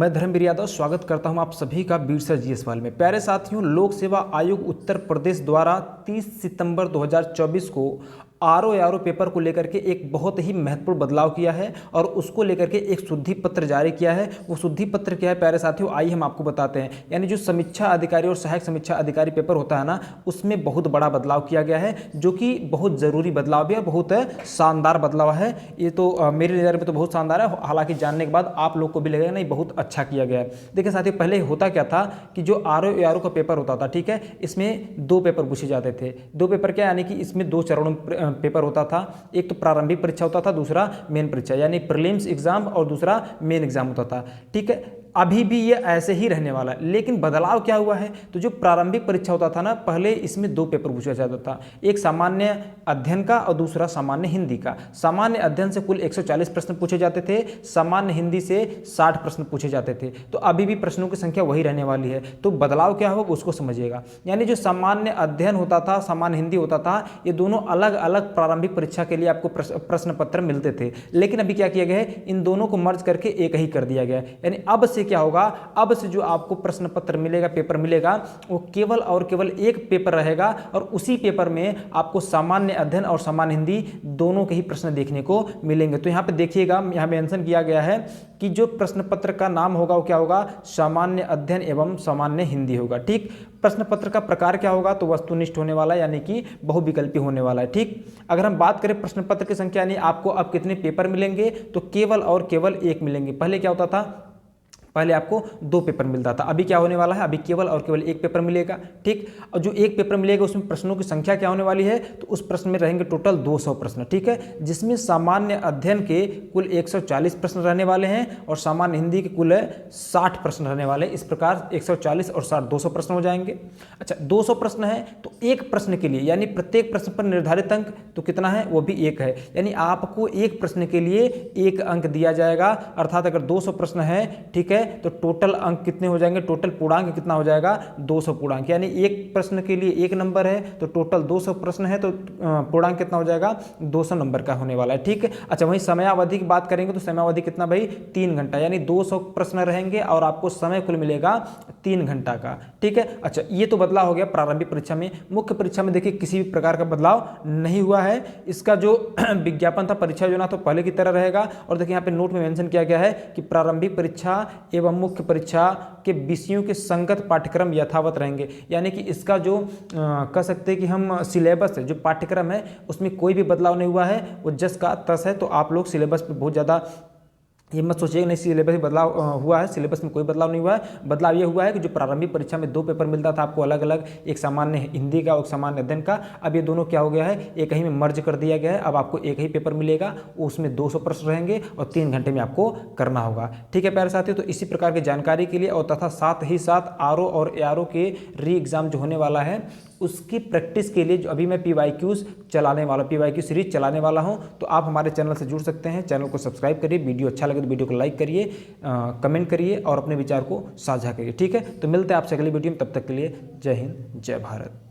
मैं धर्मवीर यादव स्वागत करता हूं आप सभी का बीरसा जीएस वाले में। प्यारे साथियों, लोक सेवा आयोग उत्तर प्रदेश द्वारा 30 सितंबर 2024 को आरओ पेपर को लेकर के एक बहुत ही महत्वपूर्ण बदलाव किया है और उसको लेकर के एक शुद्धि पत्र जारी किया है। वो शुद्धि पत्र क्या है प्यारे साथियों, आइए हम आपको बताते हैं। यानी जो समीक्षा अधिकारी और सहायक समीक्षा अधिकारी पेपर होता है ना, उसमें बहुत बड़ा बदलाव किया गया है, जो कि बहुत ज़रूरी बदलाव भी है, बहुत शानदार बदलाव है। ये तो मेरी नज़र में तो बहुत शानदार है, हालांकि जानने के बाद आप लोग को भी लगेगा नहीं बहुत अच्छा किया गया है। देखिए साथियों, पहले होता क्या था कि जो आरओ का पेपर होता था, ठीक है, इसमें दो पेपर पूछे जाते थे। दो पेपर क्या, यानी कि इसमें दो चरणों पेपर होता था। एक तो प्रारंभिक परीक्षा होता था, दूसरा मेन परीक्षा, यानी प्रीलिम्स एग्जाम और दूसरा मेन एग्जाम होता था। ठीक है, अभी भी ये ऐसे ही रहने वाला है, लेकिन बदलाव क्या हुआ है, तो जो प्रारंभिक परीक्षा होता था ना, पहले इसमें दो पेपर पूछा जाता था, एक सामान्य अध्ययन का और दूसरा सामान्य हिंदी का। सामान्य अध्ययन से कुल 140 प्रश्न पूछे जाते थे, सामान्य हिंदी से 60 प्रश्न पूछे जाते थे। तो अभी भी प्रश्नों की संख्या वही रहने वाली है। तो बदलाव क्या होगा उसको समझिएगा। यानी जो सामान्य अध्ययन होता था, सामान्य हिंदी होता था, ये दोनों अलग अलग प्रारंभिक परीक्षा के लिए आपको प्रश्न पत्र मिलते थे। लेकिन अभी क्या किया गया है, इन दोनों को मर्ज करके एक ही कर दिया गया है। यानी अब से क्या होगा, अब से जो आपको प्रश्न पत्र मिलेगा, पेपर मिलेगा, वो केवल और केवल एक पेपर रहेगा और उसी पेपर में आपको सामान्य अध्ययन और सामान्य हिंदी दोनों के ही प्रश्न देखने को मिलेंगे। तो यहाँ पे देखिएगा, यहाँ मेंशन किया गया है कि जो प्रश्न पत्र का नाम होगा वो क्या होगा, सामान्य अध्ययन एवं सामान्य हिंदी होगा। ठीक, प्रश्न पत्र का प्रकार क्या होगा, तो वस्तुनिष्ठ होने वाला है, यानी कि बहुविकल्पी होने वाला है। ठीक, अगर हम बात करें प्रश्न पत्र की संख्या, यानी आपको अब कितने पेपर मिलेंगे, तो केवल और केवल एक मिलेंगे। पहले क्या होता था, पहले आपको दो पेपर मिलता था, अभी क्या होने वाला है, अभी केवल और केवल एक पेपर मिलेगा। ठीक, और जो एक पेपर मिलेगा उसमें प्रश्नों की संख्या क्या होने वाली है, तो उस प्रश्न में रहेंगे टोटल 200 प्रश्न। ठीक है, जिसमें सामान्य अध्ययन के कुल 140 प्रश्न रहने वाले हैं और सामान्य हिंदी के कुल 60 प्रश्न रहने वाले हैं। इस प्रकार 140 और 60 200 प्रश्न हो जाएंगे। अच्छा, 200 प्रश्न है तो एक प्रश्न के लिए, यानी प्रत्येक प्रश्न पर निर्धारित अंक तो कितना है, वो भी एक है। यानी आपको एक प्रश्न के लिए एक अंक दिया जाएगा, अर्थात अगर 200 प्रश्न है, ठीक है, तो टोटल अंक कितने हो जाएंगे, टोटल पूर्णांक कितना हो जाएगा, 200 पूर्णांक। यानी एक प्रश्न के लिए एक नंबर है, तो टोटल 200 प्रश्न है, तो पूर्णांक कितना हो जाएगा, 200 नंबर का होने वाला है। ठीक है, अच्छा, वहीं समयावधि की बात करेंगे तो समयावधि कितना भाई, 3 घंटा, यानी 200 प्रश्न रहेंगे और आपको समय कुल मिलेगा 3 घंटा का। ठीक है, अच्छा, ये तो बदलाव हो गया प्रारंभिक परीक्षा में। मुख्य परीक्षा में देखिए किसी भी प्रकार का बदलाव नहीं हुआ है। इसका जो विज्ञापन था, परीक्षा जो ना, तो पहले की तरह रहेगा। और देखिए यहाँ पे नोट में मेंशन किया गया है कि प्रारंभिक परीक्षा एवं मुख्य परीक्षा के विषयों के संगत पाठ्यक्रम यथावत रहेंगे। यानी कि इसका जो कह सकते हैं कि हम सिलेबस है, जो पाठ्यक्रम है, उसमें कोई भी बदलाव नहीं हुआ है, वो जस का तस है। तो आप लोग सिलेबस पे बहुत ज़्यादा ये मत सोचिएगा नहीं सिलेबस में बदलाव हुआ है, सिलेबस में कोई बदलाव नहीं हुआ है। बदलाव ये हुआ है कि जो प्रारंभिक परीक्षा में दो पेपर मिलता था आपको अलग अलग, एक सामान्य हिंदी का और सामान्य अध्ययन का, अब ये दोनों क्या हो गया है, एक ही में मर्ज कर दिया गया है। अब आपको एक ही पेपर मिलेगा, उसमें 200 प्रश्न रहेंगे और 3 घंटे में आपको करना होगा। ठीक है प्यारे साथियों, तो इसी प्रकार की जानकारी के लिए और तथा साथ ही साथ आरओ और एआरओ के री एग्ज़ाम जो होने वाला है, उसकी प्रैक्टिस के लिए जो अभी मैं पीवाईक्यूज़ चलाने वाला, पीवाईक्यू सीरीज चलाने वाला हूं, तो आप हमारे चैनल से जुड़ सकते हैं। चैनल को सब्सक्राइब करिए, वीडियो अच्छा लगे तो वीडियो को लाइक करिए, कमेंट करिए और अपने विचार को साझा करिए। ठीक है, तो मिलते हैं आपसे अगली वीडियो में, तब तक के लिए जय हिंद, जय भारत।